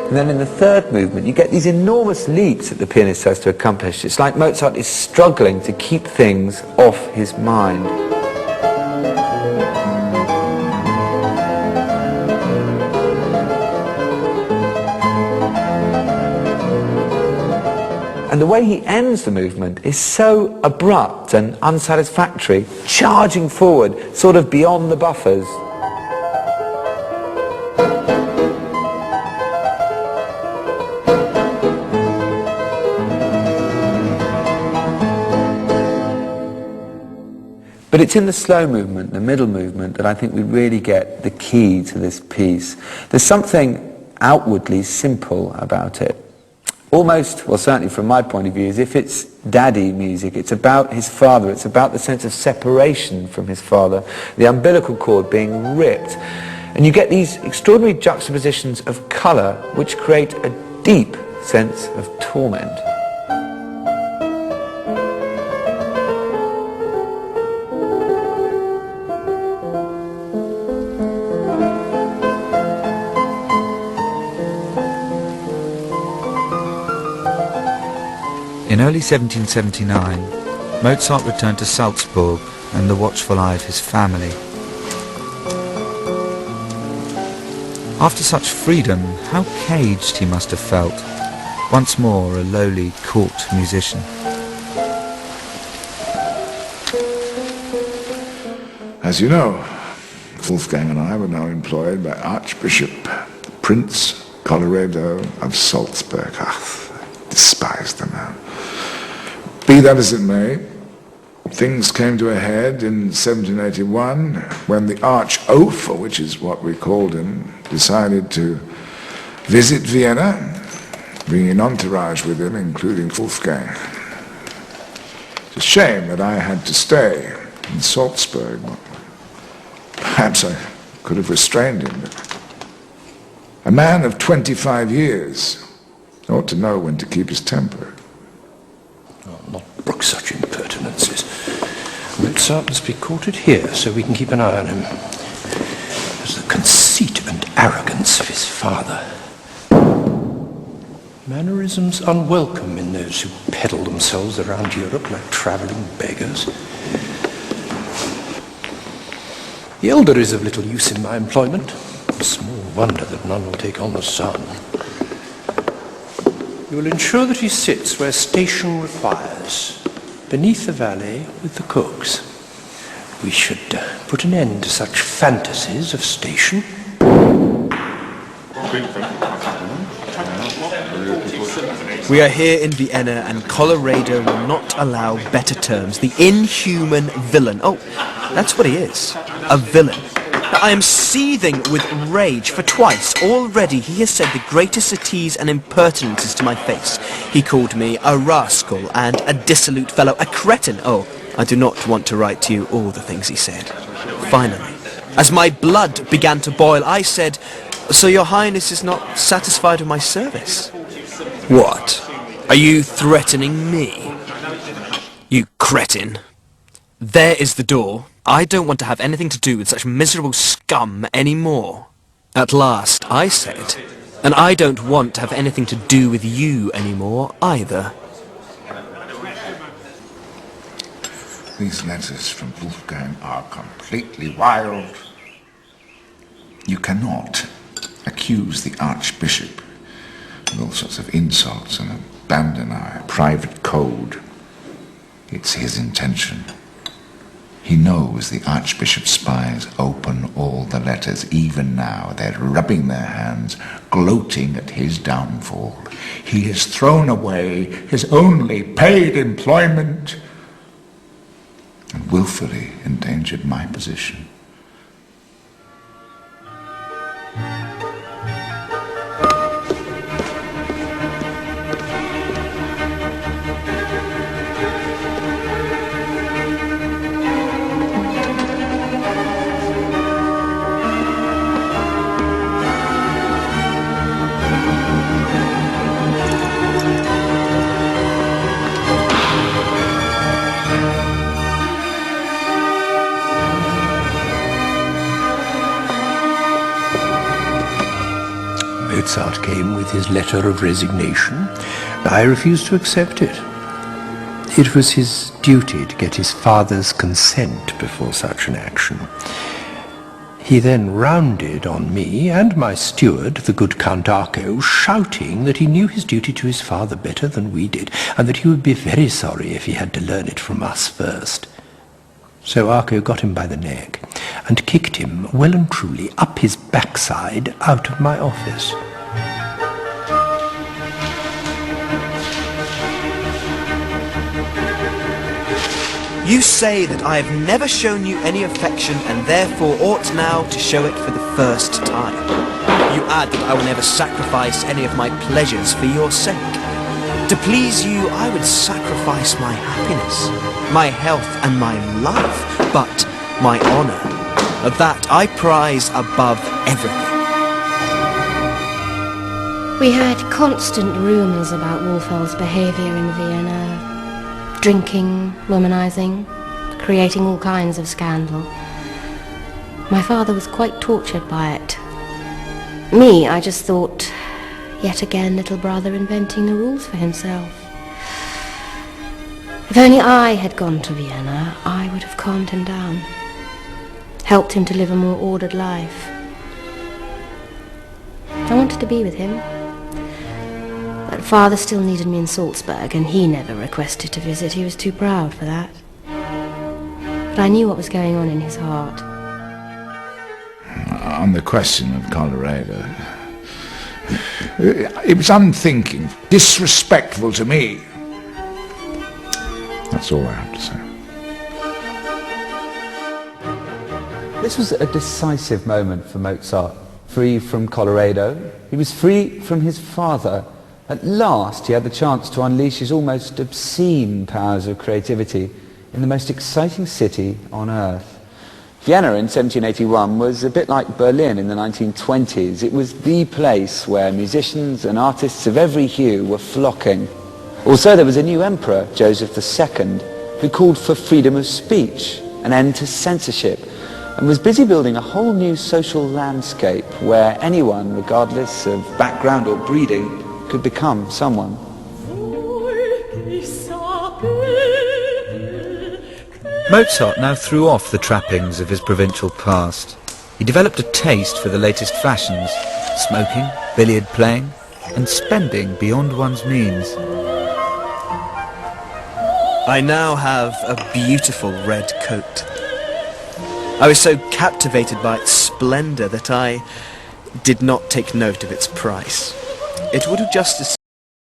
And then in the third movement, you get these enormous leaps that the pianist has to accomplish. It's like Mozart is struggling to keep things off his mind. And the way he ends the movement is so abrupt and unsatisfactory, charging forward, sort of beyond the buffers. But it's in the slow movement, the middle movement, that I think we really get the key to this piece. There's something outwardly simple about it. Almost, well certainly from my point of view, as if it's daddy music. It's about his father. It's about the sense of separation from his father, the umbilical cord being ripped. And you get these extraordinary juxtapositions of colour which create a deep sense of torment. In early 1779, Mozart returned to Salzburg and the watchful eye of his family. After such freedom, how caged he must have felt, once more a lowly court musician. As you know, Wolfgang and I were now employed by Archbishop Prince Colloredo of Salzburg. Despise the man. Be that as it may, things came to a head in 1781 when the Arch-Ofer, which is what we called him, decided to visit Vienna, bringing an entourage with him, including Wolfgang. It's a shame that I had to stay in Salzburg. Perhaps I could have restrained him, but a man of 25 years ought to know when to keep his temper. Not brook such impertinences. Mozart must be quartered here so we can keep an eye on him. There's the conceit and arrogance of his father. Mannerisms unwelcome in those who peddle themselves around Europe like travelling beggars. The elder is of little use in my employment. Small wonder that none will take on the son. You will ensure that he sits where station requires, beneath the valet with the cooks. We should put an end to such fantasies of station. We are here in Vienna and Colloredo will not allow better terms. The inhuman villain. Oh, that's what he is. A villain. I am seething with rage, for twice already he has said the greatest sotties and impertinences to my face. He called me a rascal and a dissolute fellow, a cretin. Oh, I do not want to write to you all the things he said. Finally, as my blood began to boil, I said, "So your Highness is not satisfied with my service?" "What? Are you threatening me? You cretin. There is the door. I don't want to have anything to do with such miserable scum anymore." At last, I said, "And I don't want to have anything to do with you anymore either." These letters from Wolfgang are completely wild. You cannot accuse the Archbishop of all sorts of insults and abandon our private code. It's his intention. He knows the Archbishop's spies open all the letters. Even now, they're rubbing their hands, gloating at his downfall. He has thrown away his only paid employment and willfully endangered my position. Mozart came with his letter of resignation, I refused to accept it. It was his duty to get his father's consent before such an action. He then rounded on me and my steward, the good Count Arco, shouting that he knew his duty to his father better than we did, and that he would be very sorry if he had to learn it from us first. So Arco got him by the neck and kicked him well and truly up his backside out of my office. You say that I have never shown you any affection and therefore ought now to show it for the first time. You add that I will never sacrifice any of my pleasures for your sake. To please you, I would sacrifice my happiness, my health and my life, but my honour, that I prize above everything. We heard constant rumours about Wolfgang's behaviour in Vienna. Drinking, womanizing, creating all kinds of scandal. My father was quite tortured by it. Me, I just thought, yet again little brother inventing the rules for himself. If only I had gone to Vienna, I would have calmed him down, helped him to live a more ordered life. I wanted to be with him. But father still needed me in Salzburg, and he never requested to visit. He was too proud for that. But I knew what was going on in his heart. On the question of Colorado, it was unthinking, disrespectful to me. That's all I have to say. This was a decisive moment for Mozart. Free from Colorado, he was free from his father. At last he had the chance to unleash his almost obscene powers of creativity in the most exciting city on earth. Vienna in 1781 was a bit like Berlin in the 1920s. It was the place where musicians and artists of every hue were flocking. Also there was a new emperor, Joseph II, who called for freedom of speech, an end to censorship, and was busy building a whole new social landscape where anyone, regardless of background or breeding, could become someone. Mozart now threw off the trappings of his provincial past. He developed a taste for the latest fashions, smoking, billiard playing, and spending beyond one's means. I now have a beautiful red coat. I was so captivated by its splendour that I did not take note of its price. It would have just as